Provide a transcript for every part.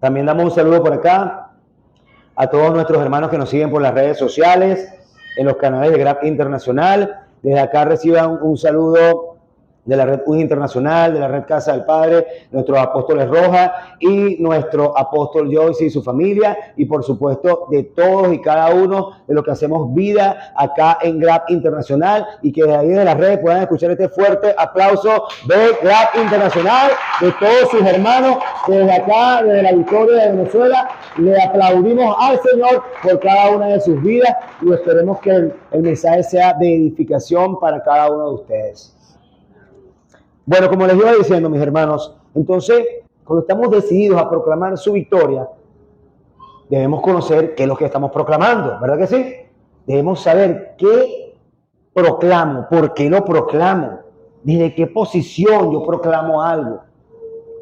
También damos un saludo por acá a todos nuestros hermanos que nos siguen por las redes sociales, en los canales de Grab Internacional. Desde acá reciban un saludo de la Red UN Internacional, de la Red Casa del Padre, nuestros apóstoles Rojas y nuestro apóstol Joyce y su familia, y por supuesto de todos y cada uno de los que hacemos vida acá en Grab Internacional, y que de ahí de las redes puedan escuchar este fuerte aplauso de Grab Internacional, de todos sus hermanos. Desde acá, desde la Victoria de Venezuela, le aplaudimos al Señor por cada una de sus vidas, y esperemos que el mensaje sea de edificación para cada uno de ustedes. Bueno, como les iba diciendo, mis hermanos, entonces, cuando estamos decididos a proclamar su victoria, debemos conocer qué es lo que estamos proclamando, ¿verdad que sí? Debemos saber qué proclamo, por qué lo proclamo, desde qué posición yo proclamo algo,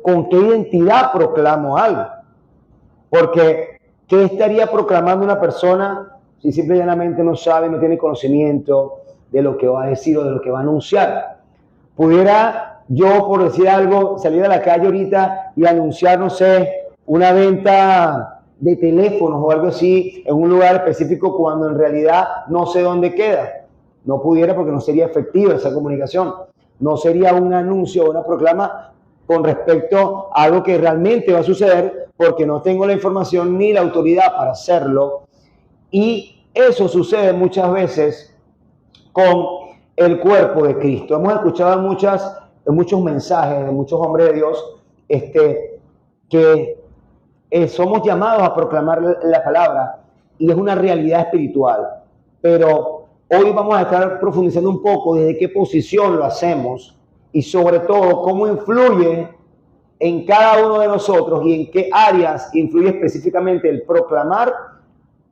con qué identidad proclamo algo. Porque, ¿qué estaría proclamando una persona si simple y llanamente no sabe, no tiene conocimiento de lo que va a decir o de lo que va a anunciar? Pudiera yo, por decir algo, salir a la calle ahorita y anunciar, no sé, una venta de teléfonos o algo así en un lugar específico cuando en realidad no sé dónde queda. No pudiera, porque no sería efectiva esa comunicación. No sería un anuncio o una proclama con respecto a algo que realmente va a suceder, porque no tengo la información ni la autoridad para hacerlo. Y eso sucede muchas veces con el cuerpo de Cristo. Hemos escuchado muchos mensajes de muchos hombres de Dios que somos llamados a proclamar la palabra, y es una realidad espiritual. Pero hoy vamos a estar profundizando un poco desde qué posición lo hacemos, y sobre todo cómo influye en cada uno de nosotros y en qué áreas influye específicamente el proclamar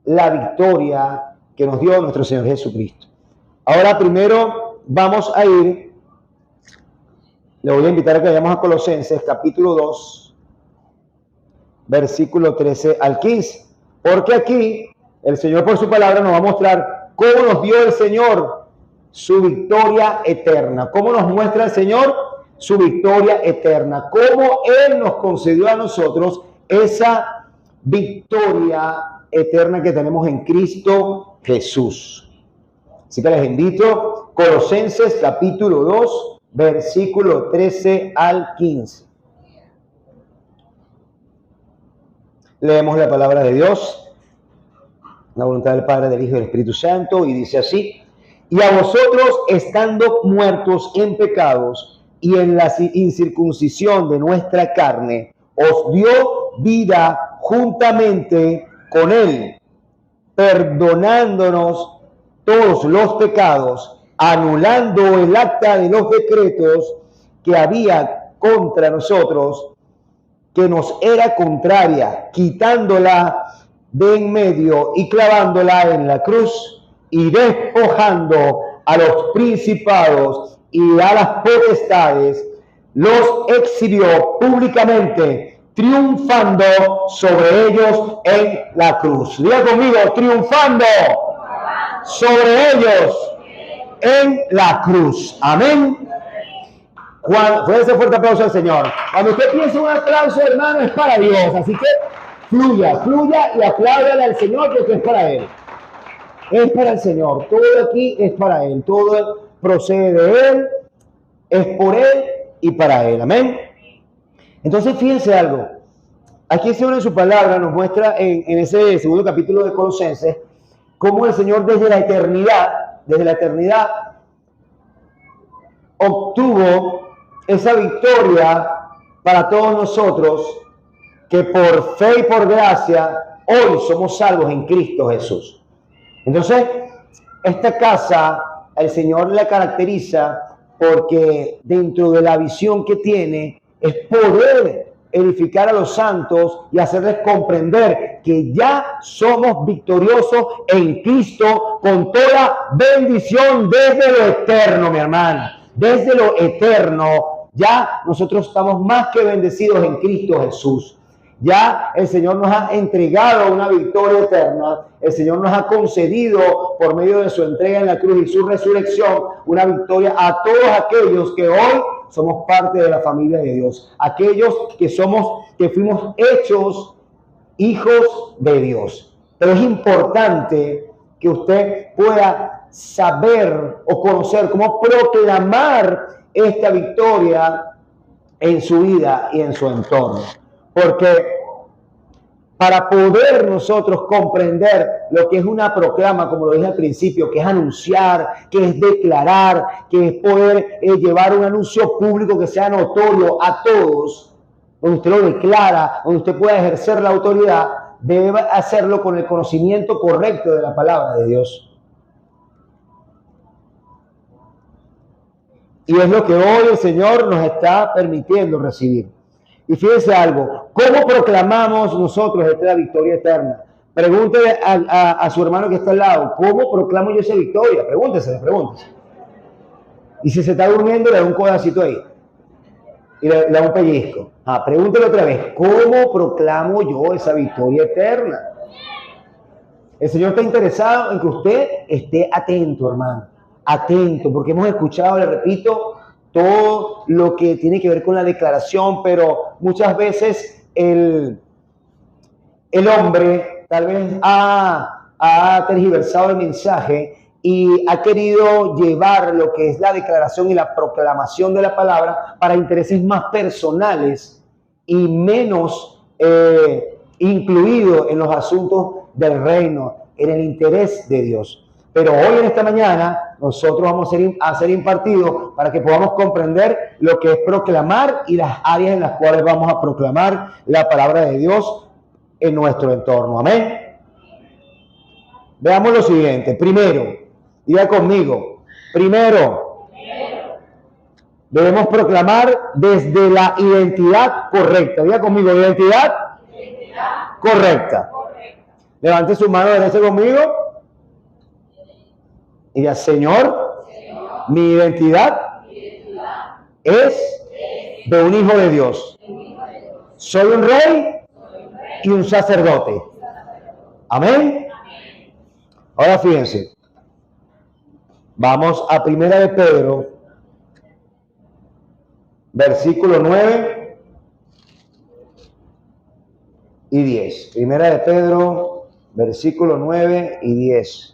la victoria que nos dio nuestro Señor Jesucristo. Ahora primero vamos a ir, le voy a invitar a que vayamos a Colosenses capítulo 2, versículo 13 al 15, porque aquí el Señor por su palabra nos va a mostrar cómo nos dio el Señor su victoria eterna, cómo nos muestra el Señor su victoria eterna, cómo Él nos concedió a nosotros esa victoria eterna que tenemos en Cristo Jesús. Así que les invito, Colosenses capítulo 2, versículo 13 al 15. Leemos la palabra de Dios, la voluntad del Padre, del Hijo y del Espíritu Santo, y dice así: y a vosotros, estando muertos en pecados y en la incircuncisión de nuestra carne, os dio vida juntamente con Él, perdonándonos todos los pecados, anulando el acta de los decretos que había contra nosotros, que nos era contraria, quitándola de en medio y clavándola en la cruz, y despojando a los principados y a las potestades, los exhibió públicamente, triunfando sobre ellos en la cruz. Diga conmigo: triunfando sobre ellos en la cruz. Amén. Fue ese fuerte aplauso al Señor. Cuando usted piensa un aplauso, hermano, es para Dios. Así que fluya y apláudale al Señor, porque es para Él. Es para el Señor. Todo aquí es para Él. Todo procede de Él, es por Él y para Él. Amén. Entonces, fíjense algo. Aquí el Señor en su palabra nos muestra en ese segundo capítulo de Colosenses cómo el Señor desde la eternidad, obtuvo esa victoria para todos nosotros, que por fe y por gracia hoy somos salvos en Cristo Jesús. Entonces, esta casa el Señor la caracteriza porque dentro de la visión que tiene es poder edificar a los santos y hacerles comprender que ya somos victoriosos en Cristo, con toda bendición desde lo eterno, mi hermana. Desde lo eterno, ya nosotros estamos más que bendecidos en Cristo Jesús. Ya el Señor nos ha entregado una victoria eterna. El Señor nos ha concedido, por medio de su entrega en la cruz y su resurrección, una victoria a todos aquellos que hoy somos parte de la familia de Dios. Aquellos que fuimos hechos hijos de Dios. Pero es importante que usted pueda saber o conocer cómo proclamar esta victoria en su vida y en su entorno. Porque para poder nosotros comprender lo que es una proclama, como lo dije al principio, que es anunciar, que es declarar, que es poder llevar un anuncio público que sea notorio a todos, donde usted lo declara, donde usted pueda ejercer la autoridad, debe hacerlo con el conocimiento correcto de la palabra de Dios. Y es lo que hoy el Señor nos está permitiendo recibir. Y fíjense algo, ¿cómo proclamamos nosotros esta victoria eterna? Pregúntele a su hermano que está al lado, ¿cómo proclamo yo esa victoria? Pregúntese. Y si se está durmiendo, le da un codacito ahí. Y le da un pellizco. Pregúntele otra vez, ¿cómo proclamo yo esa victoria eterna? El Señor está interesado en que usted esté atento, hermano. Atento, porque hemos escuchado, le repito, todo lo que tiene que ver con la declaración, pero muchas veces el hombre tal vez ha tergiversado el mensaje y ha querido llevar lo que es la declaración y la proclamación de la palabra para intereses más personales y menos incluido en los asuntos del reino, en el interés de Dios. Pero hoy en esta mañana nosotros vamos a ser impartidos para que podamos comprender lo que es proclamar y las áreas en las cuales vamos a proclamar la palabra de Dios en nuestro entorno. Amén. Veamos lo siguiente. Primero, diga conmigo, primero, debemos proclamar desde la identidad correcta. Diga conmigo, identidad correcta. Levante su mano derecha conmigo. Y diga, Señor, mi identidad es de un hijo de Dios. Soy un rey y un sacerdote. Amén. Ahora fíjense. Vamos a 1 de Pedro, versículo 9 y 10. 1 de Pedro, versículo 9 y 10.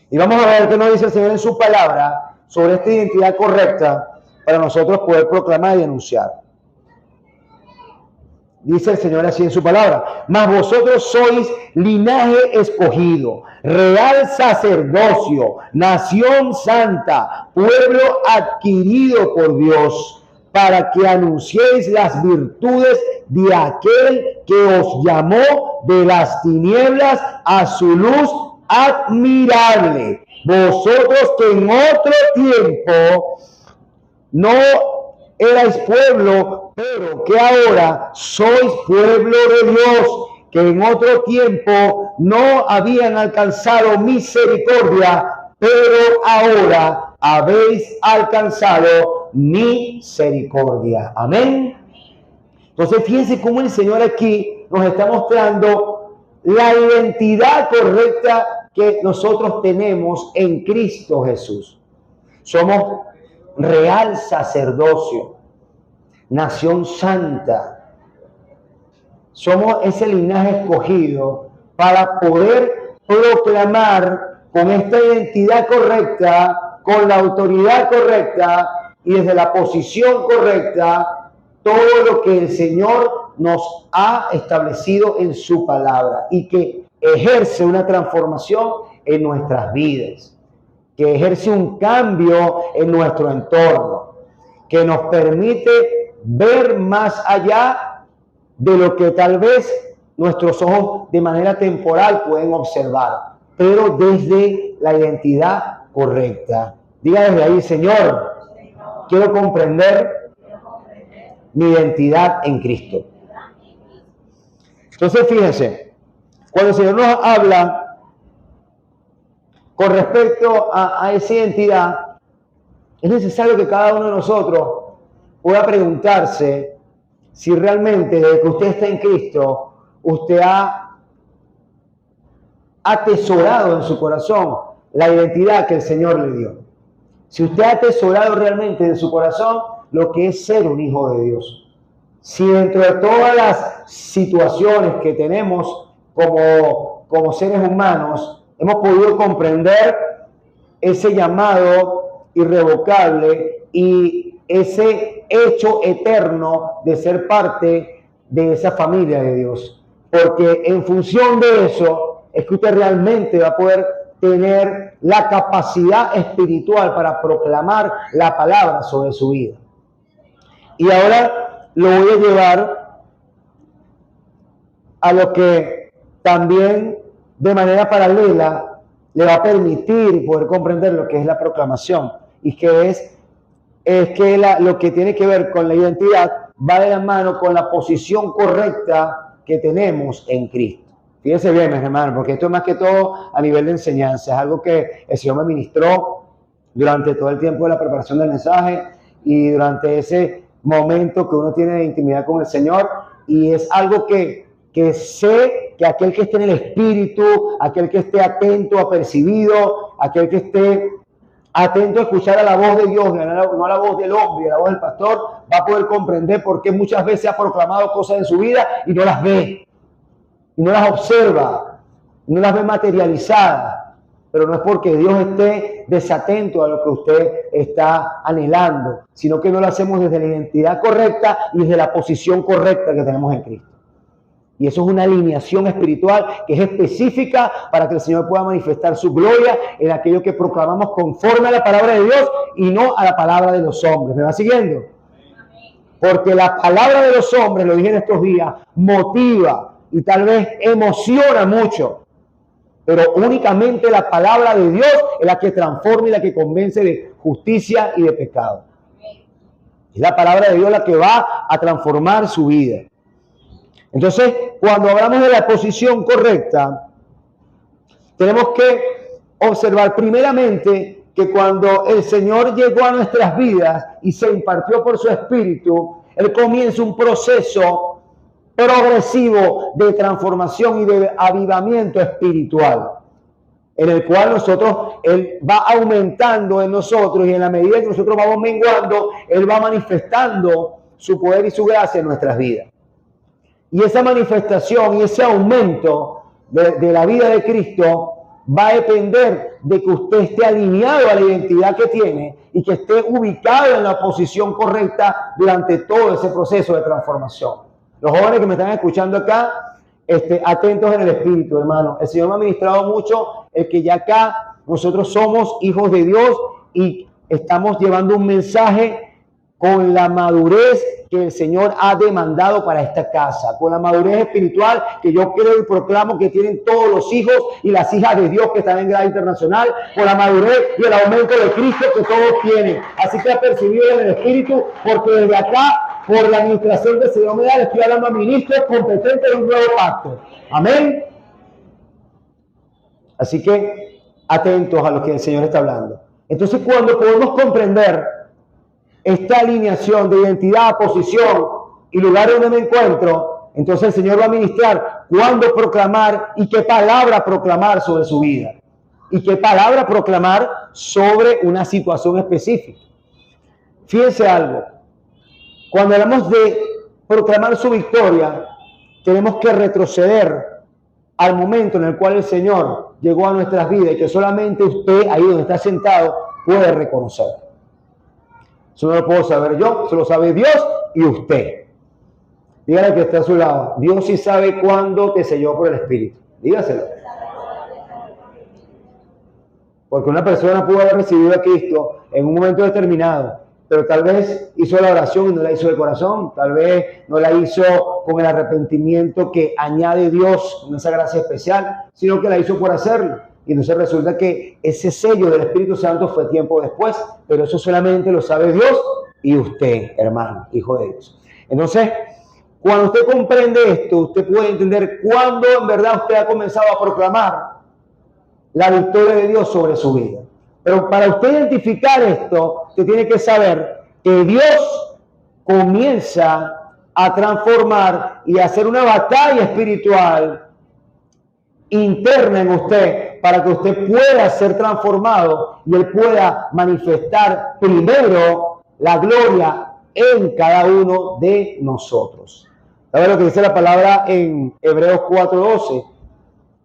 Y vamos a ver qué nos dice el Señor en su palabra sobre esta identidad correcta para nosotros poder proclamar y anunciar. Dice el Señor así en su palabra: mas vosotros sois linaje escogido, real sacerdocio, nación santa, pueblo adquirido por Dios, para que anunciéis las virtudes de aquel que os llamó de las tinieblas a su luz admirable. Vosotros que en otro tiempo no erais pueblo, pero que ahora sois pueblo de Dios, que en otro tiempo no habían alcanzado misericordia, pero ahora habéis alcanzado misericordia. Amén. Entonces fíjense cómo el Señor aquí nos está mostrando la identidad correcta que nosotros tenemos en Cristo Jesús. Somos real sacerdocio, nación santa. Somos ese linaje escogido para poder proclamar con esta identidad correcta, con la autoridad correcta y desde la posición correcta, todo lo que el Señor nos ha establecido en su palabra y que ejerce una transformación en nuestras vidas, que ejerce un cambio en nuestro entorno, que nos permite ver más allá de lo que tal vez nuestros ojos de manera temporal pueden observar, pero desde la identidad correcta. Diga desde ahí: Señor, quiero comprender mi identidad en Cristo. Entonces fíjense, cuando el Señor nos habla con respecto a esa identidad, es necesario que cada uno de nosotros pueda preguntarse si realmente desde que usted está en Cristo, usted ha atesorado en su corazón la identidad que el Señor le dio. Si usted ha atesorado realmente en su corazón lo que es ser un hijo de Dios. Si dentro de todas las situaciones que tenemos como seres humanos, hemos podido comprender ese llamado irrevocable y ese hecho eterno de ser parte de esa familia de Dios. Porque en función de eso es que usted realmente va a poder tener la capacidad espiritual para proclamar la palabra sobre su vida. Y ahora lo voy a llevar a lo que también de manera paralela le va a permitir poder comprender lo que es la proclamación, y que es que lo que tiene que ver con la identidad va de la mano con la posición correcta que tenemos en Cristo. Fíjense bien, mis hermanos, porque esto es más que todo a nivel de enseñanza, es algo que el Señor me ministró durante todo el tiempo de la preparación del mensaje y durante ese momento que uno tiene de intimidad con el Señor, y es algo que sé que aquel que esté en el Espíritu, aquel que esté atento, apercibido, aquel que esté atento a escuchar a la voz de Dios, no a la voz del hombre, a la voz del pastor, va a poder comprender por qué muchas veces ha proclamado cosas en su vida y no las ve, y no las observa, no las ve materializadas. Pero no es porque Dios esté desatento a lo que usted está anhelando, sino que no lo hacemos desde la identidad correcta y desde la posición correcta que tenemos en Cristo. Y eso es una alineación espiritual que es específica para que el Señor pueda manifestar su gloria en aquello que proclamamos conforme a la palabra de Dios y no a la palabra de los hombres. ¿Me va siguiendo? Porque la palabra de los hombres, lo dije en estos días, motiva y tal vez emociona mucho. Pero únicamente la palabra de Dios es la que transforma y la que convence de justicia y de pecado. Es la palabra de Dios la que va a transformar su vida. Entonces, cuando hablamos de la posición correcta, tenemos que observar primeramente que cuando el Señor llegó a nuestras vidas y se impartió por su Espíritu, Él comienza un proceso progresivo de transformación y de avivamiento espiritual, en el cual Él va aumentando en nosotros, y en la medida que nosotros vamos menguando, Él va manifestando su poder y su gracia en nuestras vidas. Y esa manifestación y ese aumento de la vida de Cristo va a depender de que usted esté alineado a la identidad que tiene y que esté ubicado en la posición correcta durante todo ese proceso de transformación. Los jóvenes que me están escuchando acá, atentos en el Espíritu, hermano. El Señor me ha ministrado mucho el que ya acá nosotros somos hijos de Dios y estamos llevando un mensaje con la madurez que el Señor ha demandado para esta casa, con la madurez espiritual que yo creo y proclamo que tienen todos los hijos y las hijas de Dios que están en Grada Internacional, con la madurez y el aumento de Cristo que todos tienen. Así que ha percibido en el Espíritu, porque desde acá, por la administración que el Señor me da, le estoy hablando a ministros competentes de un nuevo pacto. Amén. Así que atentos a lo que el Señor está hablando. Entonces, cuando podemos comprender esta alineación de identidad, posición y lugar donde me encuentro, entonces el Señor va a ministrar cuándo proclamar y qué palabra proclamar sobre su vida, y qué palabra proclamar sobre una situación específica. Fíjense algo, cuando hablamos de proclamar su victoria, tenemos que retroceder al momento en el cual el Señor llegó a nuestras vidas y que solamente usted, ahí donde está sentado, puede reconocer. Eso no lo puedo saber yo, eso lo sabe Dios y usted. Dígale que está a su lado. Dios sí sabe cuándo te selló por el Espíritu. Dígaselo. Porque una persona pudo haber recibido a Cristo en un momento determinado, pero tal vez hizo la oración y no la hizo de corazón. Tal vez no la hizo con el arrepentimiento que añade Dios, con esa gracia especial, sino que la hizo por hacerlo. Y entonces resulta que ese sello del Espíritu Santo fue tiempo después, pero eso solamente lo sabe Dios y usted, hermano, hijo de Dios. Entonces, cuando usted comprende esto, usted puede entender cuándo en verdad usted ha comenzado a proclamar la victoria de Dios sobre su vida. Pero para usted identificar esto, usted tiene que saber que Dios comienza a transformar y a hacer una batalla espiritual interna en usted para que usted pueda ser transformado y Él pueda manifestar primero la gloria en cada uno de nosotros. ¿Sabes lo que dice la palabra en Hebreos 4:12?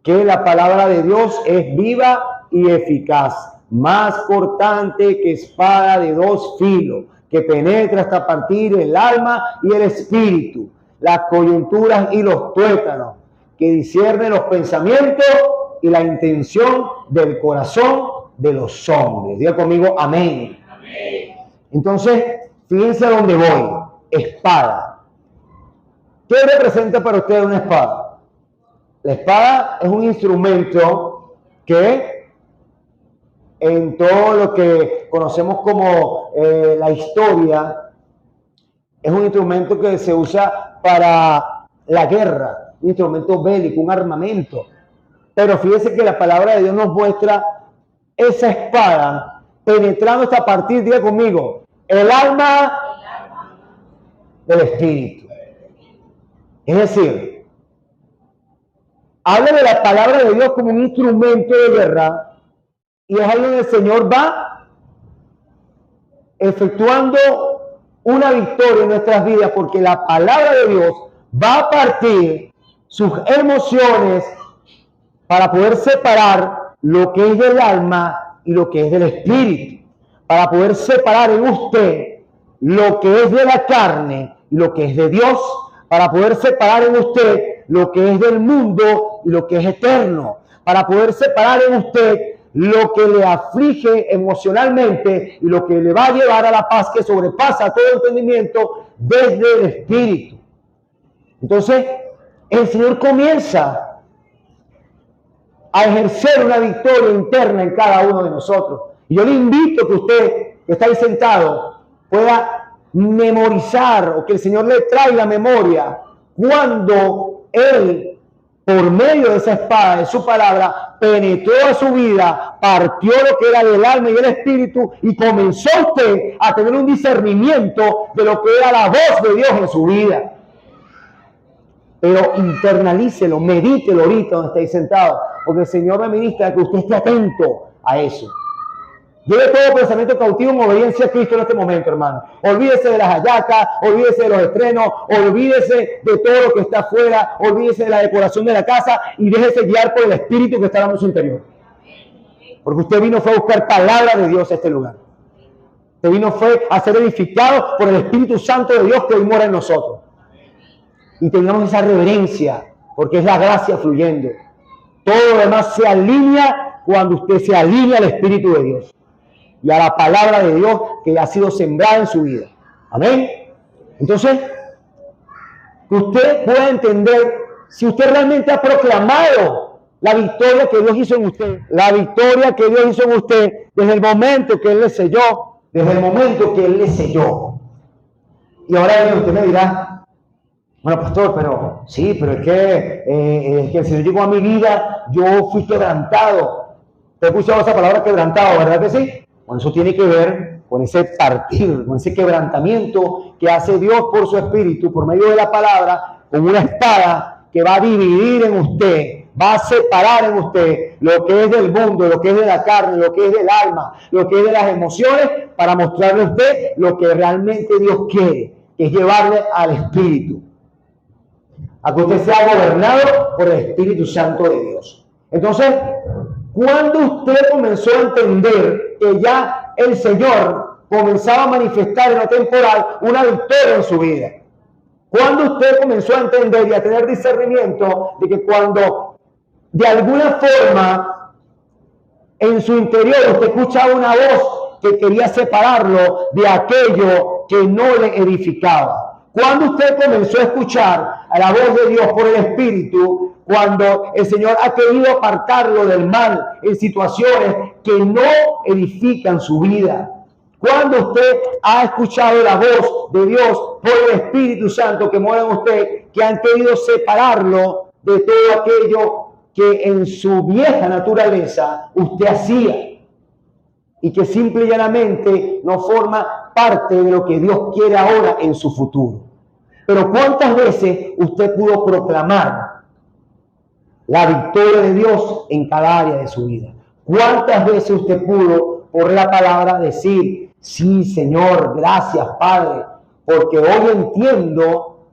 Que la palabra de Dios es viva y eficaz, más cortante que espada de dos filos, que penetra hasta partir el alma y el espíritu, las coyunturas y los tuétanos, que discierne los pensamientos y la intención del corazón de los hombres. Diga conmigo, amén. Amén. Entonces, fíjense a dónde voy. Espada. ¿Qué representa para ustedes una espada? La espada es un instrumento que en todo lo que conocemos como la historia, es un instrumento que se usa para la guerra, un instrumento bélico, un armamento. Pero fíjense que la palabra de Dios nos muestra esa espada penetrando hasta partir, diga conmigo, el alma del espíritu. Es decir, habla de la palabra de Dios como un instrumento de guerra, y es ahí donde el Señor va efectuando una victoria en nuestras vidas, porque la palabra de Dios va a partir sus emociones para poder separar lo que es del alma y lo que es del espíritu, para poder separar en usted lo que es de la carne y lo que es de Dios, para poder separar en usted lo que es del mundo y lo que es eterno, para poder separar en usted lo que le aflige emocionalmente y lo que le va a llevar a la paz que sobrepasa todo entendimiento desde el espíritu. Entonces, el Señor comienza a ejercer una victoria interna en cada uno de nosotros. Y yo le invito a que usted, que está ahí sentado, pueda memorizar, o que el Señor le traiga memoria cuando Él, por medio de esa espada, de su palabra, penetró a su vida, partió lo que era del alma y del espíritu, y comenzó usted a tener un discernimiento de lo que era la voz de Dios en su vida. Pero internalícelo, medítelo ahorita donde estáis sentado, porque el Señor me ministra que usted esté atento a eso. Lleve todo pensamiento cautivo en obediencia a Cristo en este momento, hermano. Olvídese de las hallacas, olvídese de los estrenos, olvídese de todo lo que está afuera, olvídese de la decoración de la casa y déjese guiar por el Espíritu que está en su interior. Porque usted vino fue a buscar palabra de Dios a este lugar. Usted vino fue a ser edificado por el Espíritu Santo de Dios que hoy mora en nosotros. Y tengamos esa reverencia, porque es la gracia fluyendo. Todo lo demás se alinea cuando usted se alinea al Espíritu de Dios y a la palabra de Dios que ha sido sembrada en su vida. Amén. Entonces, que usted pueda entender si usted realmente ha proclamado la victoria que Dios hizo en usted, la victoria que Dios hizo en usted desde el momento que Él le selló, desde el momento que Él le selló. Y ahora usted me dirá, bueno, pastor, pero sí, pero es que el Señor llegó a mi vida, yo fui quebrantado. ¿Te he escuchado esa palabra quebrantado, verdad que sí? Bueno, eso tiene que ver con ese partir, con ese quebrantamiento que hace Dios por su Espíritu, por medio de la palabra, con una espada que va a dividir en usted, va a separar en usted lo que es del mundo, lo que es de la carne, lo que es del alma, lo que es de las emociones, para mostrarle a usted lo que realmente Dios quiere, que es llevarle al Espíritu, a que usted sea gobernado por el Espíritu Santo de Dios. Entonces, cuando usted comenzó a entender que ya el Señor comenzaba a manifestar en lo temporal una victoria en su vida, cuando usted comenzó a entender y a tener discernimiento de que cuando de alguna forma en su interior usted escuchaba una voz que quería separarlo de aquello que no le edificaba, cuando usted comenzó a escuchar a la voz de Dios por el Espíritu, cuando el Señor ha querido apartarlo del mal en situaciones que no edifican su vida, cuando usted ha escuchado la voz de Dios por el Espíritu Santo que mora en usted, que han querido separarlo de todo aquello que en su vieja naturaleza usted hacía y que simple y llanamente no forma parte de lo que Dios quiere ahora en su futuro. Pero ¿cuántas veces usted pudo proclamar la victoria de Dios en cada área de su vida? ¿Cuántas veces usted pudo, por la palabra, decir, sí, Señor, gracias, Padre, porque hoy entiendo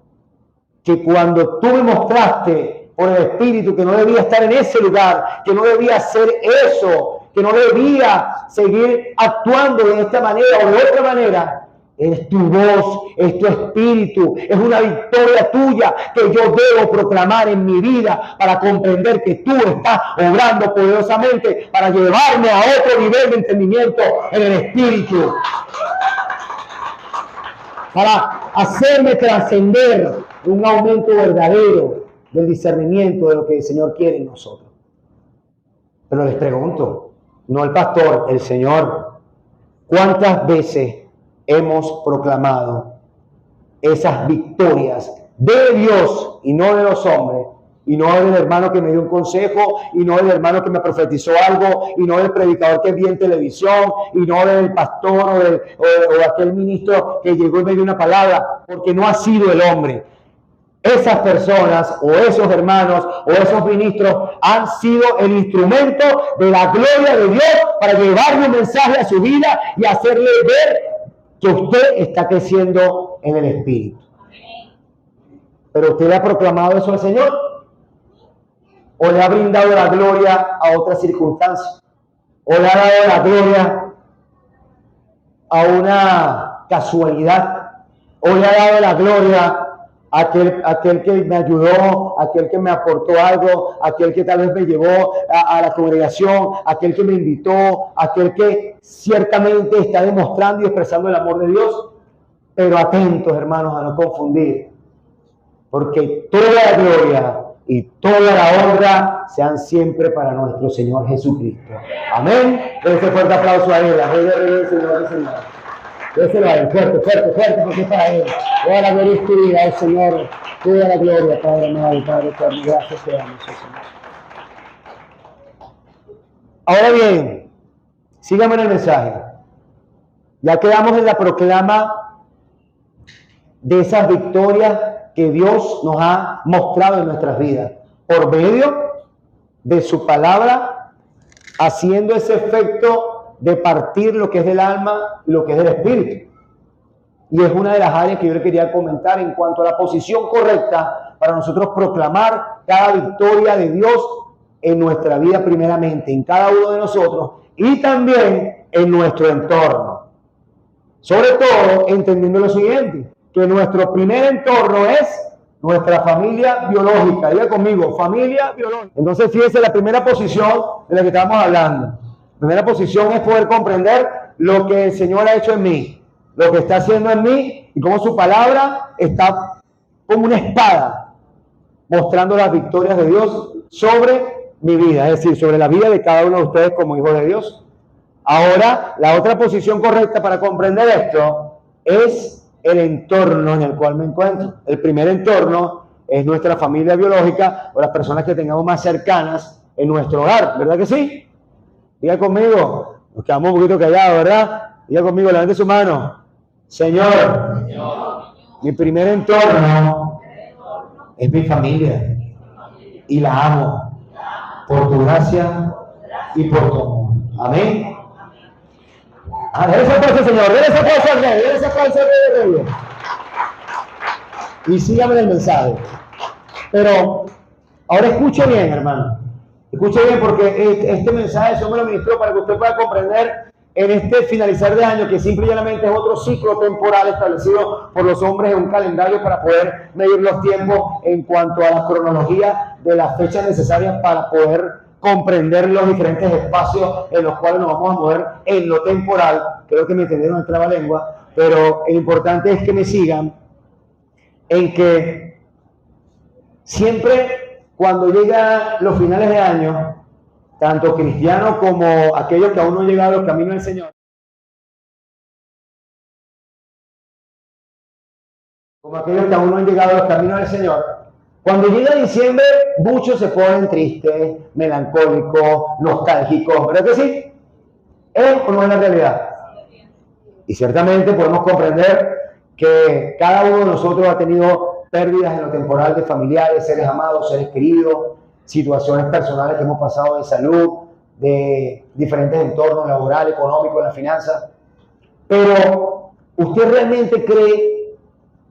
que cuando tú me mostraste por el Espíritu que no debía estar en ese lugar, que no debía hacer eso, que no debía seguir actuando de esta manera o de otra manera, es tu voz, es tu espíritu, es una victoria tuya que yo debo proclamar en mi vida para comprender que tú estás obrando poderosamente para llevarme a otro nivel de entendimiento en el espíritu, para hacerme trascender un aumento verdadero del discernimiento de lo que el Señor quiere en nosotros. Pero les pregunto, no el pastor, el Señor, ¿cuántas veces hemos proclamado esas victorias de Dios y no de los hombres, y no del hermano que me dio un consejo, y no del hermano que me profetizó algo, y no del predicador que vi en televisión, y no del pastor o aquel ministro que llegó y me dio una palabra, porque no ha sido el hombre? Esas personas o esos hermanos o esos ministros han sido el instrumento de la gloria de Dios para llevarle un mensaje a su vida y hacerle ver que usted está creciendo en el Espíritu. ¿Pero usted le ha proclamado eso al Señor? ¿O le ha brindado la gloria a otras circunstancias? ¿O le ha dado la gloria a una casualidad? ¿O le ha dado la gloria a aquel que me ayudó, aquel que me aportó algo, aquel que tal vez me llevó a la congregación, aquel que me invitó, aquel que ciertamente está demostrando y expresando el amor de Dios? Pero atentos, hermanos, a no confundir, porque toda la gloria y toda la honra sean siempre para nuestro Señor Jesucristo. Amén. Denle fuerte aplauso a Él, a Rey de Reyes, Señor de Señor. Déselo a Él, fuerte, fuerte, fuerte, porque es para Él. Toda la gloria es tuya, al Señor. Toda la gloria, Padre amado, Padre eterno. Gracias te damos, Señor. Ahora bien, síganme en el mensaje. Ya quedamos en la proclama de esas victorias que Dios nos ha mostrado en nuestras vidas, por medio de su palabra, haciendo ese efecto de partir lo que es del alma y lo que es del espíritu. Y es una de las áreas que yo le quería comentar en cuanto a la posición correcta para nosotros proclamar cada victoria de Dios en nuestra vida primeramente, en cada uno de nosotros y también en nuestro entorno. Sobre todo entendiendo lo siguiente, que nuestro primer entorno es nuestra familia biológica. Diga conmigo, familia biológica. Entonces fíjese la primera posición de la que estamos hablando. La primera posición es poder comprender lo que el Señor ha hecho en mí, lo que está haciendo en mí y cómo su palabra está como una espada mostrando las victorias de Dios sobre mi vida, es decir, sobre la vida de cada uno de ustedes como hijos de Dios. Ahora, la otra posición correcta para comprender esto es el entorno en el cual me encuentro. El primer entorno es nuestra familia biológica o las personas que tengamos más cercanas en nuestro hogar, ¿verdad que sí? Diga conmigo, nos quedamos un poquito callados, ¿verdad? Diga conmigo, levante su mano. Señor, mi primer entorno es mi familia y la amo por tu gracia y por tu amor. Amén. Dale esa cosa, Señor, dale esa cosa al Rey, dale esa cosa al Rey. Y sígame en el mensaje. Pero ahora escuche bien, hermano. Escuche bien, porque este mensaje yo me lo ministró para que usted pueda comprender en este finalizar de año, que simple y llanamente es otro ciclo temporal establecido por los hombres en un calendario para poder medir los tiempos en cuanto a la cronología de las fechas necesarias para poder comprender los diferentes espacios en los cuales nos vamos a mover en lo temporal. Creo que me entendieron el trabalengua, pero lo importante es que me sigan en que siempre cuando llegan los finales de año, tanto cristianos como aquellos que aún no han llegado a los caminos del Señor, cuando llega diciembre, muchos se ponen tristes, melancólicos, nostálgicos, ¿verdad que sí? ¿Es o no es la realidad? Y ciertamente podemos comprender que cada uno de nosotros ha tenido pérdidas en lo temporal de familiares, seres amados, seres queridos, situaciones personales que hemos pasado de salud, de diferentes entornos laboral, económico, en la finanza. Pero, ¿usted realmente cree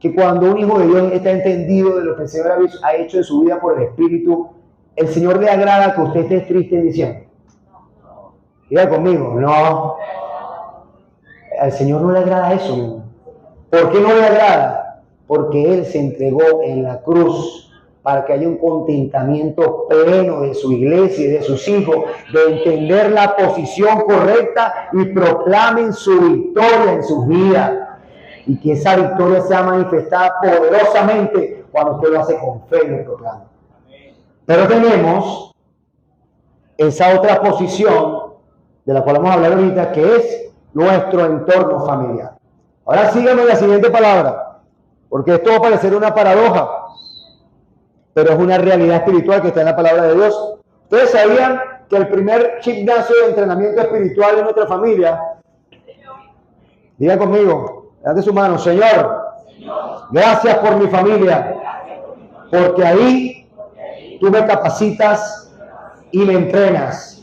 que cuando un hijo de Dios está entendido de lo que el Señor ha hecho en su vida por el Espíritu, el Señor le agrada que usted esté triste en diciembre? Diga conmigo, no. Al Señor no le agrada eso, mi hermano. ¿Por qué no le agrada? Porque Él se entregó en la cruz para que haya un contentamiento pleno de su iglesia y de sus hijos, de entender la posición correcta y proclamen su victoria en sus vidas. Y que esa victoria sea manifestada poderosamente cuando usted lo hace con fe y lo proclama. Pero tenemos esa otra posición de la cual vamos a hablar ahorita, que es nuestro entorno familiar. Ahora síganme la siguiente palabra, porque esto va a parecer una paradoja, pero es una realidad espiritual que está en la palabra de Dios. Ustedes sabían que el primer gimnasio de entrenamiento espiritual de nuestra familia, diga conmigo, levante su mano, Señor, gracias por mi familia, porque ahí tú me capacitas y me entrenas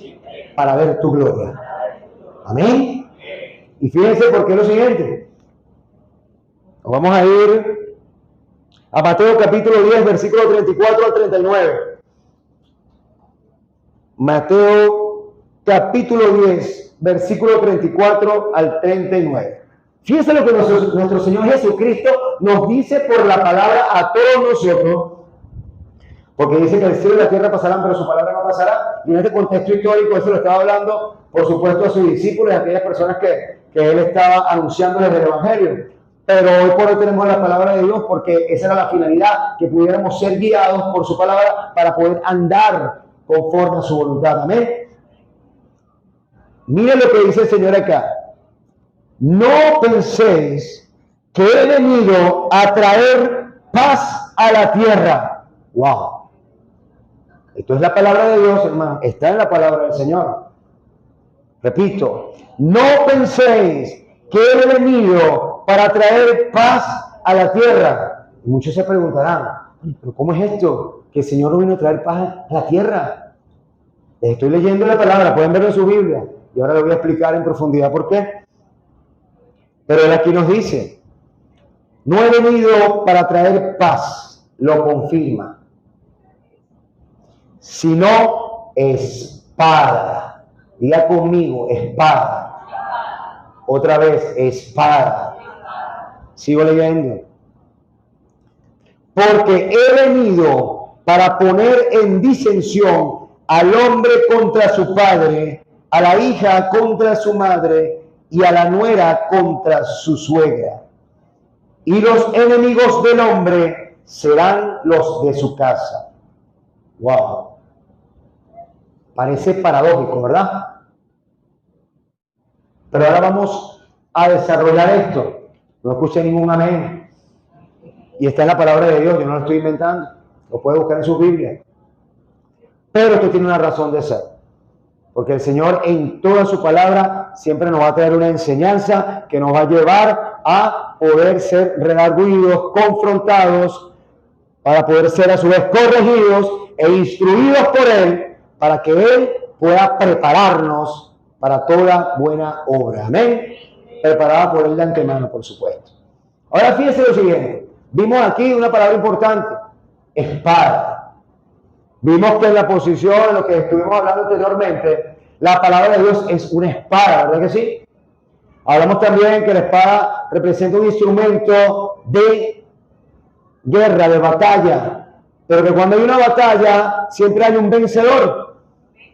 para ver tu gloria. Amén. Y fíjense por qué es lo siguiente. Nos vamos a ir a Mateo capítulo 10, versículo 34 al 39. Mateo capítulo 10, versículo 34 al 39. Fíjense lo que nuestro Señor Jesucristo nos dice por la palabra a todos nosotros, porque dice que el cielo y la tierra pasarán, pero su palabra no pasará. Y en este contexto histórico, eso lo estaba hablando, por supuesto, a sus discípulos y a aquellas personas que Él estaba anunciándoles del Evangelio. Pero hoy por hoy tenemos la palabra de Dios, porque esa era la finalidad, que pudiéramos ser guiados por su palabra para poder andar conforme a su voluntad. Amén. Miren lo que dice el Señor acá. No penséis que he venido a traer paz a la tierra. ¡Wow! Esto es la palabra de Dios, hermano. Está en la palabra del Señor. Repito, no penséis que he venido para traer paz a la tierra. Y muchos se preguntarán, ¿pero cómo es esto? Que el Señor no vino a traer paz a la tierra. Les estoy leyendo la palabra, pueden verlo en su Biblia. Y ahora les voy a explicar en profundidad por qué. Pero Él aquí nos dice, no he venido para traer paz, lo confirma, sino espada. Diga conmigo, espada. Otra vez, espada. Sigo leyendo. Porque he venido para poner en disensión al hombre contra su padre, a la hija contra su madre y a la nuera contra su suegra. Y los enemigos del hombre serán los de su casa. Wow. Parece paradójico, ¿verdad? Pero ahora vamos a desarrollar esto. No escuché ningún amén. Y está en la palabra de Dios, yo no lo estoy inventando. Lo puede buscar en su Biblia. Pero esto tiene una razón de ser. Porque el Señor en toda su palabra siempre nos va a traer una enseñanza que nos va a llevar a poder ser redarguidos, confrontados, para poder ser a su vez corregidos e instruidos por Él, para que Él pueda prepararnos para toda buena obra. Amén. Preparada por Él de antemano, por supuesto. Ahora fíjense lo siguiente. Vimos aquí una palabra importante. Espada. Vimos que en la posición, en lo que estuvimos hablando anteriormente, la palabra de Dios es una espada, ¿verdad que sí? Hablamos también que la espada representa un instrumento de guerra, de batalla, pero que cuando hay una batalla siempre hay un vencedor,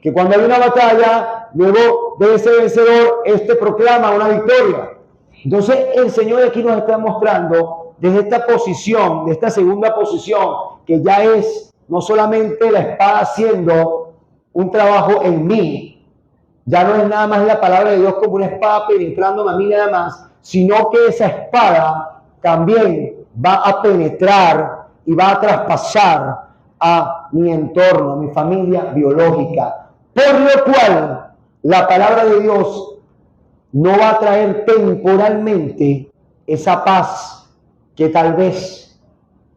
que cuando hay una batalla, luego de ese vencedor, este proclama una victoria. Entonces el Señor aquí nos está mostrando desde esta posición, de esta segunda posición, que ya es no solamente la espada haciendo un trabajo en mí, ya no es nada más la palabra de Dios como una espada penetrándome a mí nada más, sino que esa espada también va a penetrar y va a traspasar a mi entorno, a mi familia biológica. Por lo cual, la palabra de Dios no va a traer temporalmente esa paz que tal vez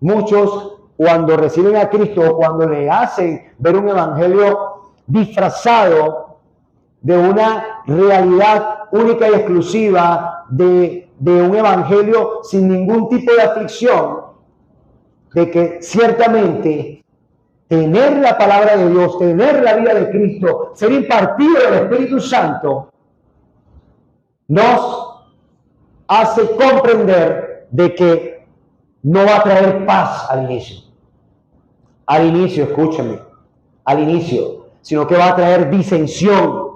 muchos cuando reciben a Cristo, cuando le hacen ver un evangelio disfrazado de una realidad única y exclusiva de de un evangelio sin ningún tipo de aflicción, de que ciertamente tener la palabra de Dios, tener la vida de Cristo, ser impartido del Espíritu Santo, nos hace comprender de que no va a traer paz al inicio. Al inicio, escúchame, al inicio, sino que va a traer disensión.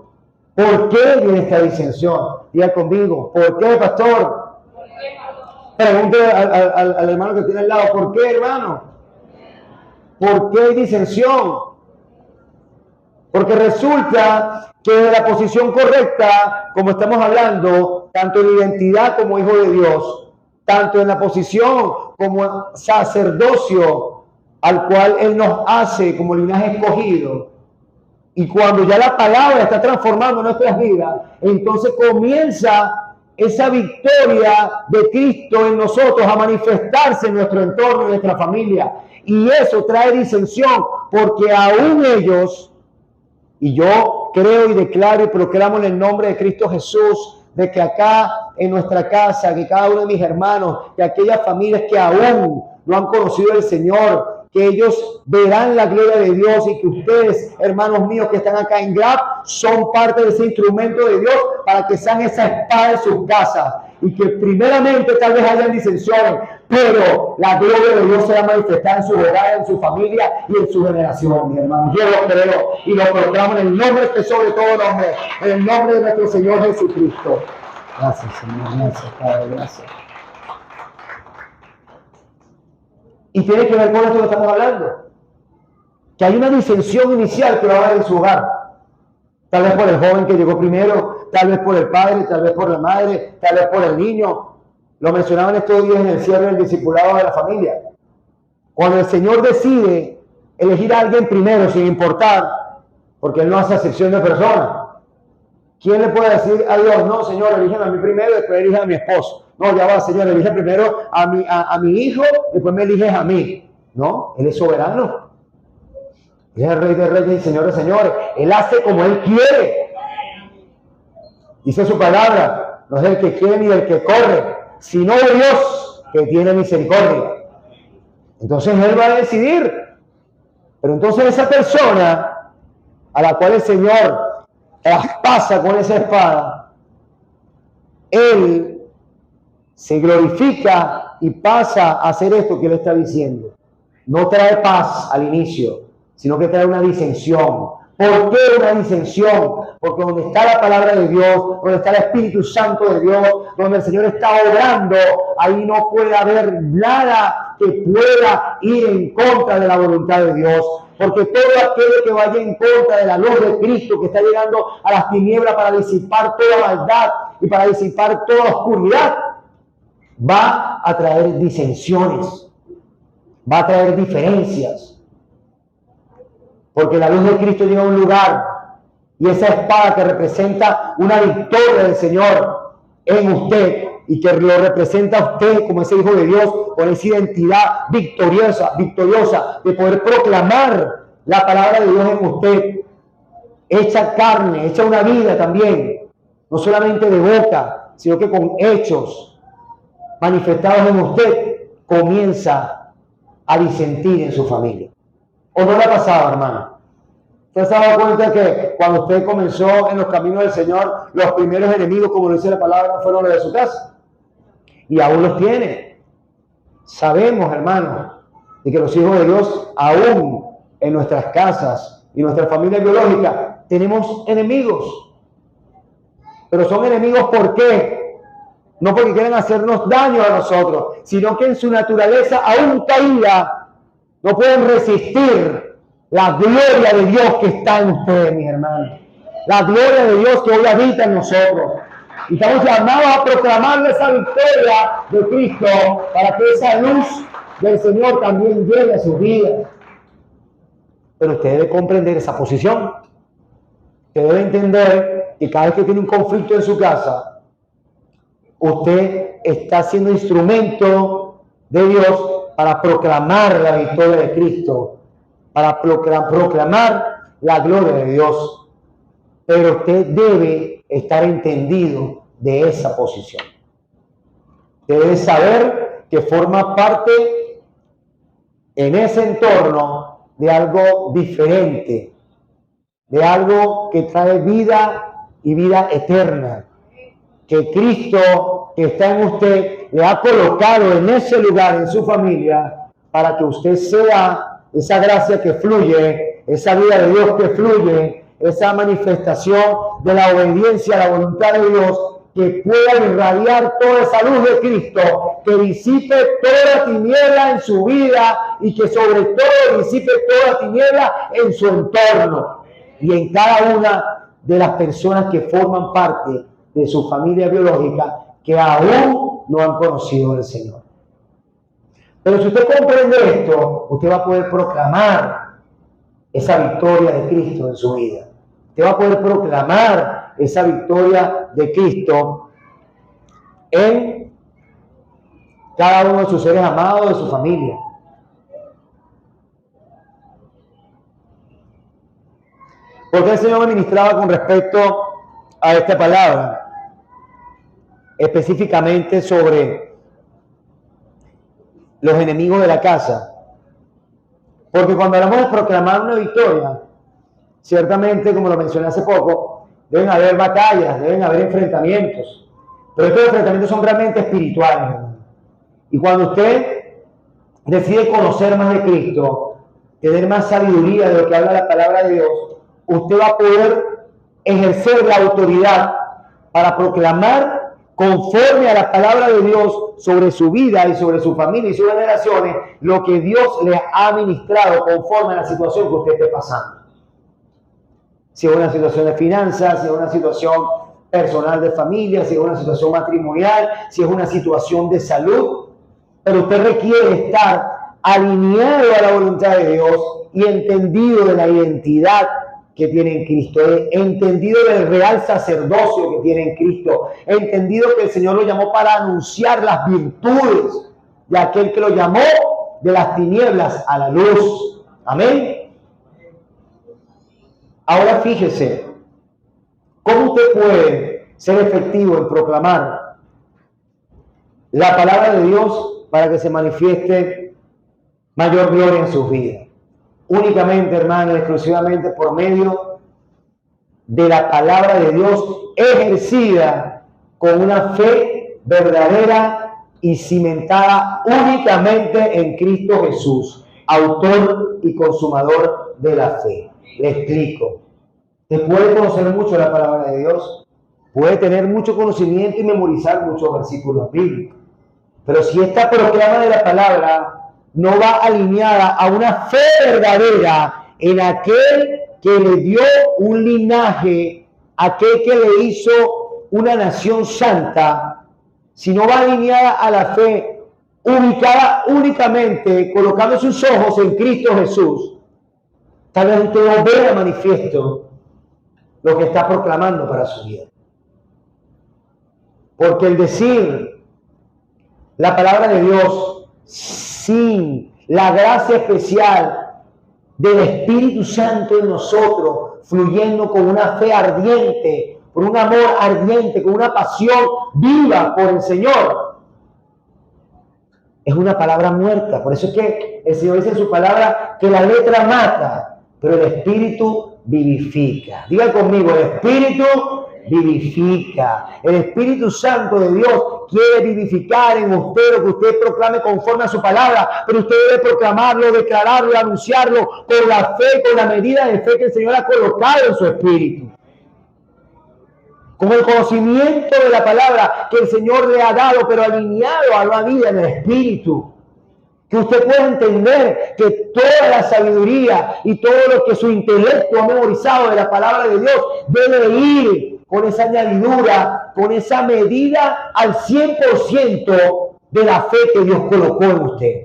¿Por qué viene esta disensión? Diga conmigo, ¿por qué, pastor? Pregunte al hermano que tiene al lado, ¿por qué, hermano? ¿Por qué hay disensión? Porque resulta que de la posición correcta, como estamos hablando, tanto en identidad como hijo de Dios, tanto en la posición como sacerdocio al cual Él nos hace como linaje escogido, y cuando ya la palabra está transformando nuestras vidas, entonces comienza esa victoria de Cristo en nosotros a manifestarse en nuestro entorno, en nuestra familia. Y eso trae disensión, porque aún ellos, y yo creo y declaro y proclamo en el nombre de Cristo Jesús, de que acá en nuestra casa, que cada uno de mis hermanos, que aquellas familias que aún no han conocido al Señor, que ellos verán la gloria de Dios, y que ustedes, hermanos míos que están acá en GRAP, son parte de ese instrumento de Dios para que sean esa espada en sus casas, y que primeramente tal vez hayan disensiones, pero la gloria de Dios se va a manifestar en su hogar, en su familia y en su generación, mi hermano. Yo lo creo y lo proclamo en el nombre que sobre todo nombre, en el nombre de nuestro Señor Jesucristo. Gracias, Señor. Gracias, Padre. Gracias. Y tiene que ver con esto que estamos hablando, que hay una disensión inicial que va a haber en su hogar, tal vez por el joven que llegó primero, tal vez por el padre, tal vez por la madre, tal vez por el niño. Lo mencionaban estos días en el cierre del discipulado de la familia. Cuando el Señor decide elegir a alguien primero, sin importar, porque Él no hace acepción de personas, ¿quién le puede decir a Dios, no, Señor, eligen a mí primero, después eligen a mi esposo? No, ya va, Señor, elige primero a mi hijo, después me eliges a mí. No, Él es soberano. Él es el Rey de Reyes y Señor de Señores. Él hace como Él quiere. Dice su palabra, no es el que quiere ni el que corre, sino de Dios que tiene misericordia. Entonces Él va a decidir. Pero entonces esa persona a la cual el Señor traspasa con esa espada, Él se glorifica y pasa a hacer esto que Él está diciendo. No trae paz al inicio, sino que trae una disensión. ¿Por qué una disensión? Porque donde está la palabra de Dios, donde está el Espíritu Santo de Dios, donde el Señor está obrando, ahí no puede haber nada que pueda ir en contra de la voluntad de Dios. Porque todo aquello que vaya en contra de la luz de Cristo, que está llegando a las tinieblas para disipar toda maldad y para disipar toda oscuridad, va a traer disensiones, va a traer diferencias. Porque la luz de Cristo llega a un lugar, y esa espada que representa una victoria del Señor en usted, y que lo representa a usted como ese hijo de Dios, con esa identidad victoriosa de poder proclamar la palabra de Dios en usted, hecha carne, hecha una vida también, no solamente de boca, sino que con hechos manifestados en usted, comienza a disentir en su familia. ¿O no le ha pasado, hermano? ¿Usted se ha dado cuenta que cuando usted comenzó en los caminos del Señor, los primeros enemigos, como dice la palabra, fueron los de su casa? Y aún los tiene. Sabemos, hermanos, de que los hijos de Dios, aún en nuestras casas y nuestra familia biológica, tenemos enemigos. Pero son enemigos, ¿por qué? No porque quieren hacernos daño a nosotros, sino que en su naturaleza, aún caída, no pueden resistir la gloria de Dios que está en ustedes, mis hermanos. La gloria de Dios que hoy habita en nosotros. Y estamos llamados a proclamarle esa victoria de Cristo para que esa luz del Señor también llegue a sus vidas. Pero usted debe comprender esa posición. Usted debe entender que cada vez que tiene un conflicto en su casa, usted está siendo instrumento de Dios para proclamar la victoria de Cristo, para proclamar la gloria de Dios. Pero usted debe estar entendido de esa posición. debes saber que forma parte en ese entorno de algo diferente, de algo que trae vida y vida eterna, que Cristo que está en usted le ha colocado en ese lugar, en su familia, para que usted sea esa gracia que fluye, esa vida de Dios que fluye, esa manifestación de la obediencia a la voluntad de Dios, que pueda irradiar toda esa luz de Cristo, que disipe toda tiniebla en su vida y que sobre todo disipe toda tiniebla en su entorno y en cada una de las personas que forman parte de su familia biológica que aún no han conocido al Señor. Pero si usted comprende esto, usted va a poder proclamar esa victoria de Cristo en su vida. Usted va a poder proclamar esa victoria de Cristo en cada uno de sus seres amados, de su familia. Porque el Señor me ministraba con respecto a esta palabra, específicamente sobre los enemigos de la casa. Porque cuando hablamos de proclamar una victoria, ciertamente, como lo mencioné hace poco, deben haber batallas, deben haber enfrentamientos. Pero estos enfrentamientos son realmente espirituales, hermano. Y cuando usted decide conocer más de Cristo, tener más sabiduría de lo que habla la palabra de Dios, usted va a poder ejercer la autoridad para proclamar conforme a la palabra de Dios sobre su vida y sobre su familia y sus generaciones, lo que Dios le ha ministrado conforme a la situación que usted esté pasando. Si es una situación de finanzas, si es una situación personal de familia, si es una situación matrimonial, si es una situación de salud, pero usted requiere estar alineado a la voluntad de Dios y entendido de la identidad que tiene en Cristo, entendido del real sacerdocio que tiene en Cristo, entendido que el Señor lo llamó para anunciar las virtudes de aquel que lo llamó de las tinieblas a la luz. Amén. Ahora fíjese, ¿cómo usted puede ser efectivo en proclamar la palabra de Dios para que se manifieste mayor gloria en sus vidas? Únicamente, hermano, exclusivamente por medio de la palabra de Dios ejercida con una fe verdadera y cimentada únicamente en Cristo Jesús, autor y consumador de la fe. Le explico. Usted puede conocer mucho la palabra de Dios, puede tener mucho conocimiento y memorizar muchos versículos bíblicos, pero si esta proclama de la palabra no va alineada a una fe verdadera en aquel que le dio un linaje, aquel que le hizo una nación santa, si no va alineada a la fe ubicada únicamente, colocando sus ojos en Cristo Jesús, tal vez usted no vea manifiesto lo que está proclamando para su vida. Porque el decir la palabra de Dios sin la gracia especial del Espíritu Santo en nosotros, fluyendo con una fe ardiente, con un amor ardiente, con una pasión viva por el Señor, es una palabra muerta. Por eso es que el Señor dice en su palabra que la letra mata, pero el Espíritu vivifica. Diga conmigo, el Espíritu vivifica. El Espíritu Santo de Dios quiere vivificar en usted lo que usted proclame conforme a su palabra, pero usted debe proclamarlo, declararlo, anunciarlo con la fe, con la medida de fe que el Señor ha colocado en su espíritu, con el conocimiento de la palabra que el Señor le ha dado, pero alineado a la vida en el espíritu. Que usted pueda entender que toda la sabiduría y todo lo que su intelecto ha memorizado de la palabra de Dios debe ir con esa añadidura, con esa medida al 100% de la fe que Dios colocó en usted.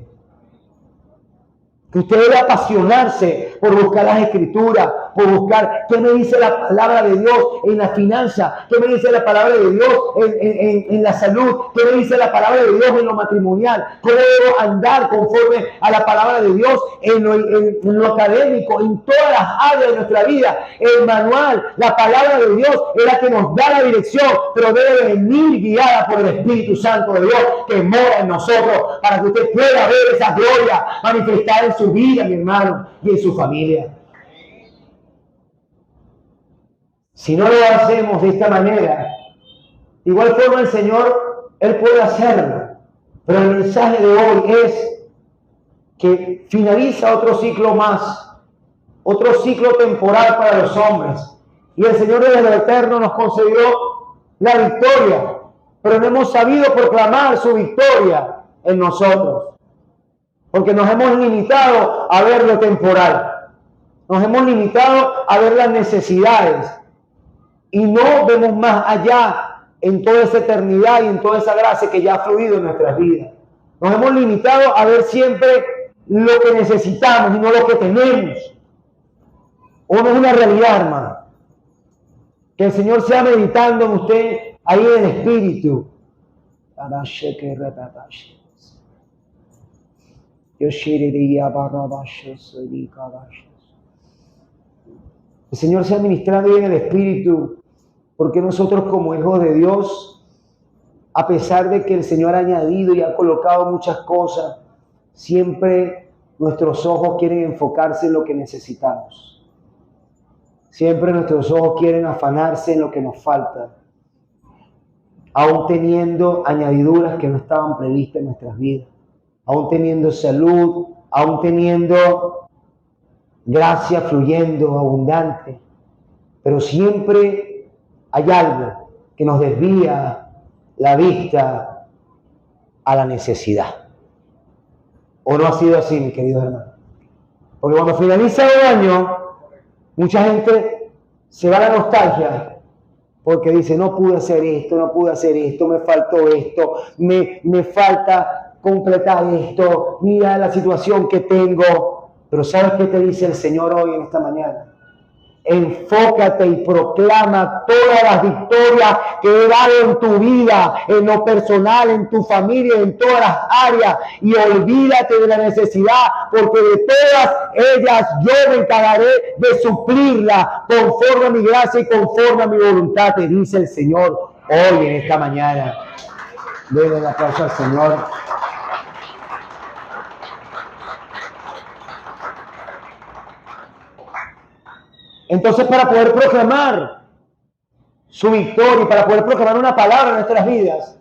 Que usted debe apasionarse por buscar las Escrituras, por buscar qué me dice la palabra de Dios en la finanza, qué me dice la palabra de Dios en la salud, qué me dice la palabra de Dios en lo matrimonial, cómo debo andar conforme a la palabra de Dios en lo académico, en todas las áreas de nuestra vida. El manual, la palabra de Dios es la que nos da la dirección, pero debe venir guiada por el Espíritu Santo de Dios que mora en nosotros, para que usted pueda ver esa gloria manifestada en su vida, mi hermano, y en su familia. Si no lo hacemos de esta manera, de igual forma el Señor, Él puede hacerlo. Pero el mensaje de hoy es que finaliza otro ciclo más, otro ciclo temporal para los hombres. Y el Señor desde lo eterno nos concedió la victoria, pero no hemos sabido proclamar su victoria en nosotros, porque nos hemos limitado a ver lo temporal, nos hemos limitado a ver las necesidades y no vemos más allá en toda esa eternidad y en toda esa gracia que ya ha fluido en nuestras vidas. Nos hemos limitado a ver siempre lo que necesitamos y no lo que tenemos. ¿O no es una realidad, hermano? Que el Señor sea meditando en usted ahí en el espíritu. El Señor sea ministrando ahí en el espíritu, porque nosotros como hijos de Dios, a pesar de que el Señor ha añadido y ha colocado muchas cosas, siempre nuestros ojos quieren enfocarse en lo que necesitamos. Siempre nuestros ojos quieren afanarse en lo que nos falta, aún teniendo añadiduras que no estaban previstas en nuestras vidas, aún teniendo salud, aún teniendo gracia fluyendo, abundante, pero siempre hay algo que nos desvía la vista a la necesidad. ¿O no ha sido así, mis queridos hermanos? Porque cuando finaliza el año, mucha gente se va a la nostalgia porque dice, no pude hacer esto, no pude hacer esto, me faltó esto, me falta completar esto, mira la situación que tengo. Pero ¿sabes qué te dice el Señor hoy en esta mañana? Enfócate y proclama todas las victorias que he dado en tu vida, en lo personal, en tu familia, en todas las áreas, y olvídate de la necesidad, porque de todas ellas yo me encargaré de suplirla conforme a mi gracia y conforme a mi voluntad, te dice el Señor hoy en esta mañana. Denle un aplauso al Señor. Entonces, para poder proclamar su victoria y para poder proclamar una palabra en nuestras vidas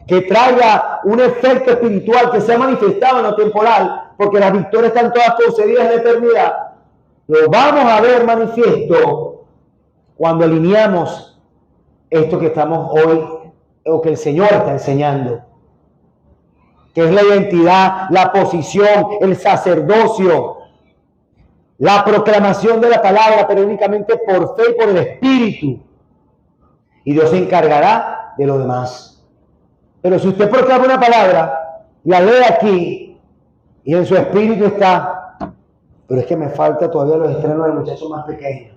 que traiga un efecto espiritual que sea manifestado en lo temporal, porque las victorias están todas concedidas en la eternidad, lo vamos a ver manifiesto cuando alineamos esto que estamos hoy, o que el Señor está enseñando, que es la identidad, la posición, el sacerdocio, la proclamación de la palabra, pero únicamente por fe y por el Espíritu. Y Dios se encargará de lo demás. Pero si usted proclama una palabra, la lee aquí, y en su espíritu está, pero es que me falta todavía los estrenos del muchacho más pequeño.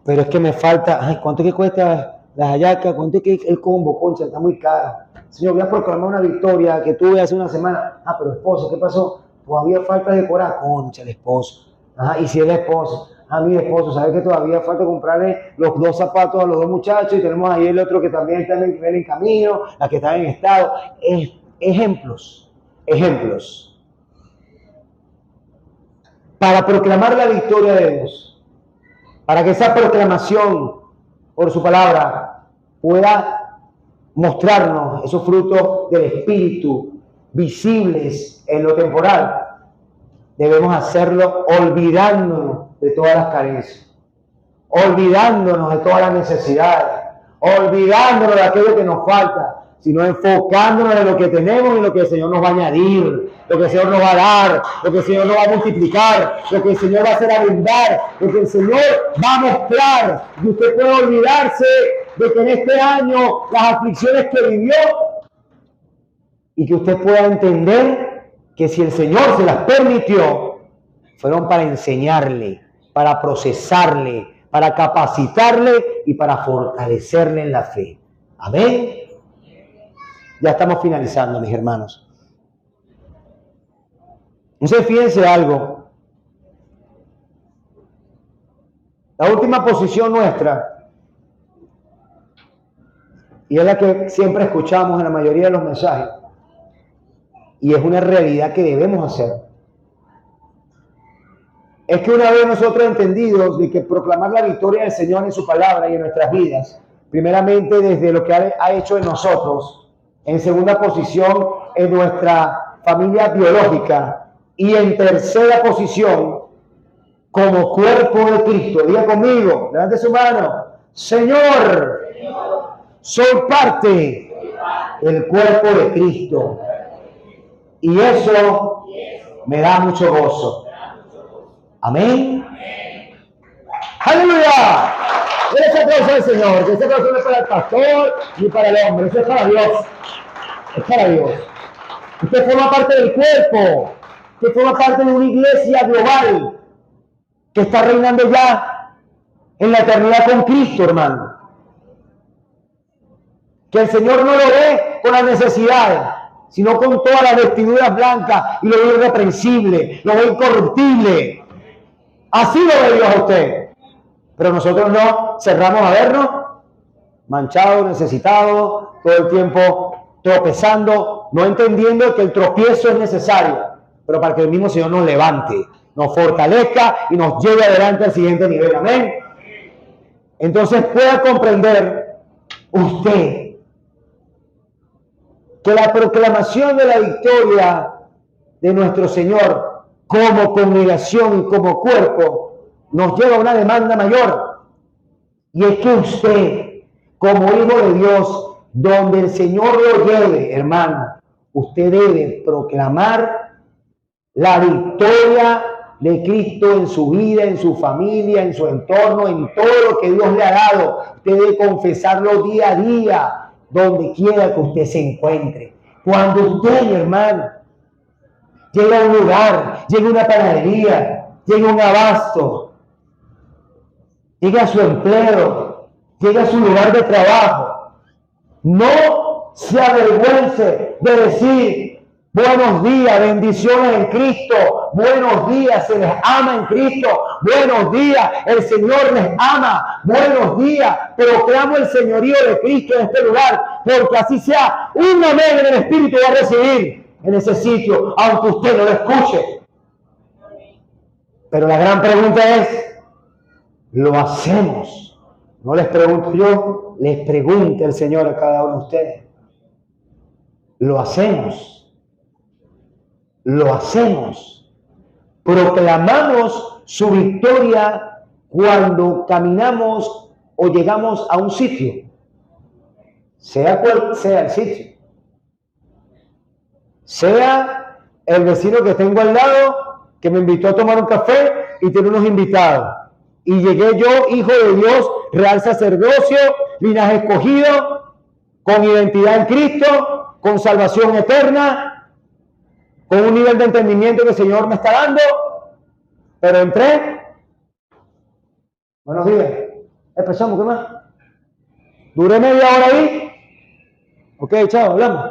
Pero es que me falta, ay, ¿cuánto que cuesta las hallacas? ¿Cuánto que el combo? Concha, está muy caro. Señor, voy a proclamar una victoria que tuve hace una semana. Ah, pero esposo, ¿qué pasó? Todavía falta decorar. Concha, el esposo. Ajá, y si es el esposo, a mi esposo, ¿sabe que todavía falta comprarle los 2 zapatos a los 2 muchachos? Y tenemos ahí el otro que también está en camino, la que está en estado. Ejemplos. Para proclamar la victoria de Dios, para que esa proclamación por su palabra pueda mostrarnos esos frutos del Espíritu visibles en lo temporal, debemos hacerlo olvidándonos de todas las carencias, olvidándonos de todas las necesidades, olvidándonos de aquello que nos falta, sino enfocándonos en lo que tenemos y en lo que el Señor nos va a añadir, lo que el Señor nos va a dar, lo que el Señor nos va a multiplicar, lo que el Señor va a hacer abundar, lo que el Señor va a mostrar. Y usted puede olvidarse de que en este año las aflicciones que vivió, y que usted pueda entender que si el Señor se las permitió, fueron para enseñarle para procesarle, para capacitarle y para fortalecerle en la fe. Amén. Ya estamos finalizando, mis hermanos. Entonces, fíjense algo. La última posición nuestra, y es la que siempre escuchamos en la mayoría de los mensajes, y es una realidad que debemos hacer, es que una vez nosotros entendidos de que proclamar la victoria del Señor en su palabra y en nuestras vidas, primeramente desde lo que ha hecho en nosotros, en segunda posición en nuestra familia biológica, y en tercera posición como cuerpo de Cristo. Diga conmigo, levante su mano: Señor, soy parte del cuerpo de Cristo, y eso me da mucho gozo. Amén. ¡Aleluya! Ese aplauso al Señor, que ese aplauso no es para el pastor ni para el hombre, eso es para Dios. Es para Dios. Usted forma parte del cuerpo, usted forma parte de una iglesia global que está reinando ya en la eternidad con Cristo, hermano. Que el Señor no lo ve con las necesidades, sino con todas las vestiduras blancas, y lo ve irreprensible, lo ve incorruptible. Así lo ve Dios a usted. Pero nosotros no, cerramos a vernos manchados, necesitados, todo el tiempo tropezando, no entendiendo que el tropiezo es necesario, pero para que el mismo Señor nos levante, nos fortalezca y nos lleve adelante al siguiente nivel. Amén. Entonces pueda comprender usted que la proclamación de la victoria de nuestro Señor como congregación y como cuerpo nos lleva a una demanda mayor, y es que usted, como hijo de Dios, donde el Señor lo lleve, hermano, usted debe proclamar la victoria de Cristo en su vida, en su familia, en su entorno, en todo lo que Dios le ha dado. Usted debe confesarlo día a día, donde quiera que usted se encuentre. Cuando usted, mi hermano, llega a un lugar, llega a una panadería, llega a un abasto, llega a su empleo, llega a su lugar de trabajo, no se avergüence de decir: buenos días, bendiciones en Cristo, buenos días, se les ama en Cristo, buenos días, el Señor les ama, buenos días, proclamo el señorío de Cristo en este lugar, porque así sea, un amén en el Espíritu va a recibir en ese sitio, aunque usted no lo escuche. Pero la gran pregunta es: ¿lo hacemos? No les pregunto yo, les pregunta el Señor a cada uno de ustedes. ¿Lo hacemos? Lo hacemos. Proclamamos su victoria cuando caminamos o llegamos a un sitio, sea cual sea el sitio. Sea el vecino que tengo al lado, que me invitó a tomar un café y tiene unos invitados. Y llegué yo, hijo de Dios, real sacerdocio, linaje escogido, con identidad en Cristo, con salvación eterna, con un nivel de entendimiento que el Señor me está dando. Pero entré. Buenos días. Empezamos, ¿qué más? Duré media hora ahí. Ok, chao, hablamos.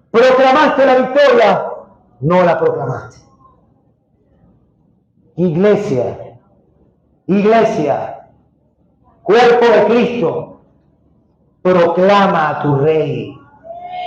¿Proclamaste la victoria? No la proclamaste. Iglesia, cuerpo de Cristo, proclama a tu Rey,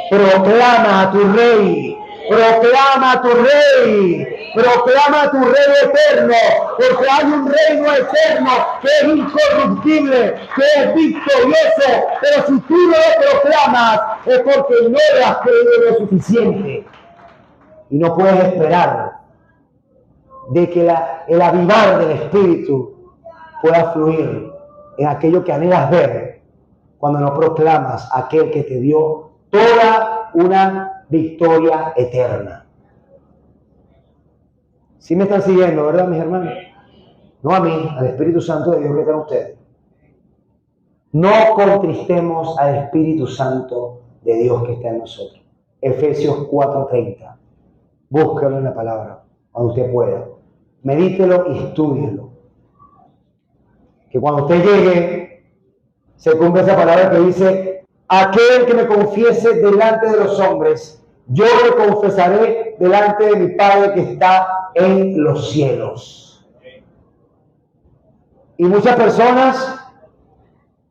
proclama a tu Rey, proclama a tu Rey, proclama a tu Rey eterno, porque hay un reino eterno que es incorruptible, que es victorioso, pero si tú no lo proclamas es porque no le has creído lo suficiente y no puedes esperar de que el avivar del Espíritu pueda fluir en aquello que anhelas ver cuando no proclamas a aquel que te dio toda una victoria eterna. ¿Sí me están siguiendo, verdad, mis hermanos? No a mí, al Espíritu Santo de Dios que está en ustedes. No contristemos al Espíritu Santo de Dios que está en nosotros. Efesios 4:30. Búscalo en la palabra, cuando usted pueda. medítelo y estúdielo. Que cuando usted llegue, se cumpla esa palabra que dice: aquel que me confiese delante de los hombres, yo le confesaré delante de mi Padre que está en los cielos. Y muchas personas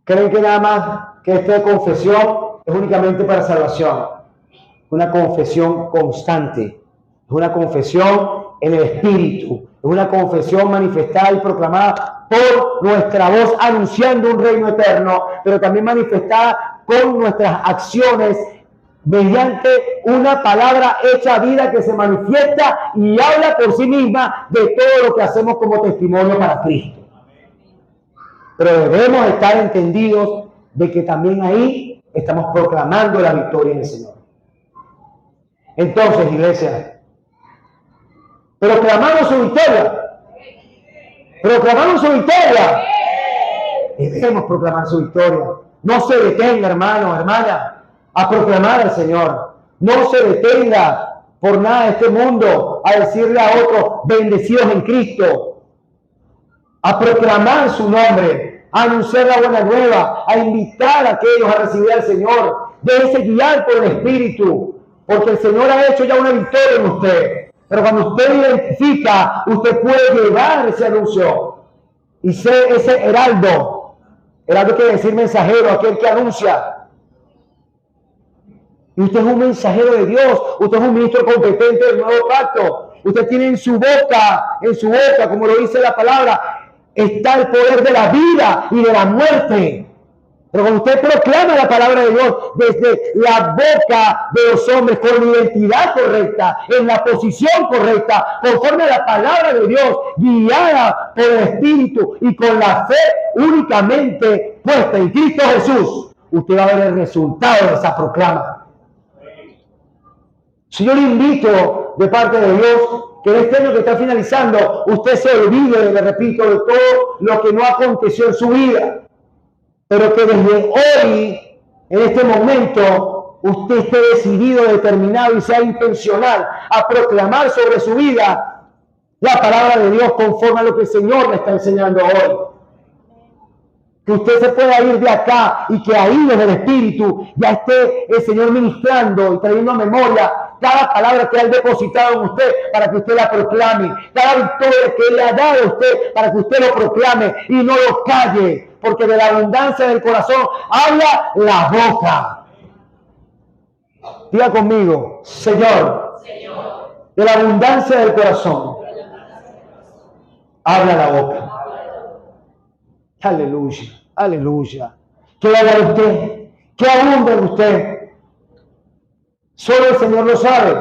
creen que nada más que esta confesión es únicamente para salvación. Una confesión constante, es una confesión en el Espíritu, es una confesión manifestada y proclamada por nuestra voz, anunciando un reino eterno, pero también manifestada con nuestras acciones, mediante una palabra hecha vida que se manifiesta y habla por sí misma de todo lo que hacemos como testimonio para Cristo. Pero debemos estar entendidos de que también ahí estamos proclamando la victoria del Señor. Entonces, iglesia, proclamamos su victoria. Proclamamos su victoria. Debemos proclamar su victoria. No se detenga, hermano, hermana, a proclamar al Señor. No se detenga por nada de este mundo a decirle a otros bendecidos en Cristo. A proclamar su nombre, a anunciar la buena nueva, a invitar a aquellos a recibir al Señor. Déjese guiar por el Espíritu, porque el Señor ha hecho ya una victoria en usted. Pero cuando usted identifica, usted puede llevar ese anuncio y ser ese heraldo. Heraldo quiere decir mensajero, aquel que anuncia. Y usted es un mensajero de Dios, usted es un ministro competente del nuevo pacto. Usted tiene en su boca, como lo dice la palabra, está el poder de la vida y de la muerte. Pero cuando usted proclama la palabra de Dios desde la boca de los hombres, con la identidad correcta, en la posición correcta, conforme a la palabra de Dios, guiada por el Espíritu y con la fe únicamente puesta en Cristo Jesús, usted va a ver el resultado de esa proclama. Si yo le invito de parte de Dios que en este año que está finalizando, usted se olvide, le repito, de todo lo que no aconteció en su vida. Pero que desde hoy, en este momento, usted esté decidido, determinado y sea intencional a proclamar sobre su vida la palabra de Dios conforme a lo que el Señor le está enseñando hoy. Que usted se pueda ir de acá y que ahí desde el Espíritu ya esté el Señor ministrando y trayendo a memoria cada palabra que ha depositado en usted para que usted la proclame, cada victoria que Él le ha dado a usted para que usted lo proclame y no lo calle, porque de la abundancia del corazón habla la boca. Diga conmigo: Señor, de la abundancia del corazón habla la boca. Aleluya, aleluya. ¿Qué habla de usted? ¿Qué abunda en usted? Solo el Señor lo sabe,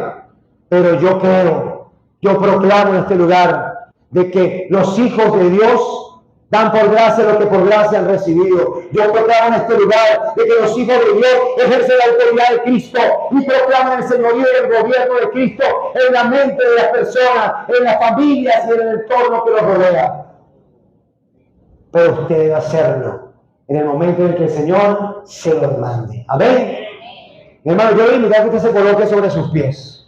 pero yo creo, yo proclamo en este lugar de que los hijos de Dios dan por gracia lo que por gracia han recibido. Yo proclamo en este lugar de que los hijos de Dios ejercen la autoridad de Cristo y proclaman el señorío y el gobierno de Cristo en la mente de las personas, en las familias y en el entorno que los rodea. Pero usted debe hacerlo en el momento en que el Señor se lo demande. Amén. Mi hermano, yo le invito a que usted se coloque sobre sus pies.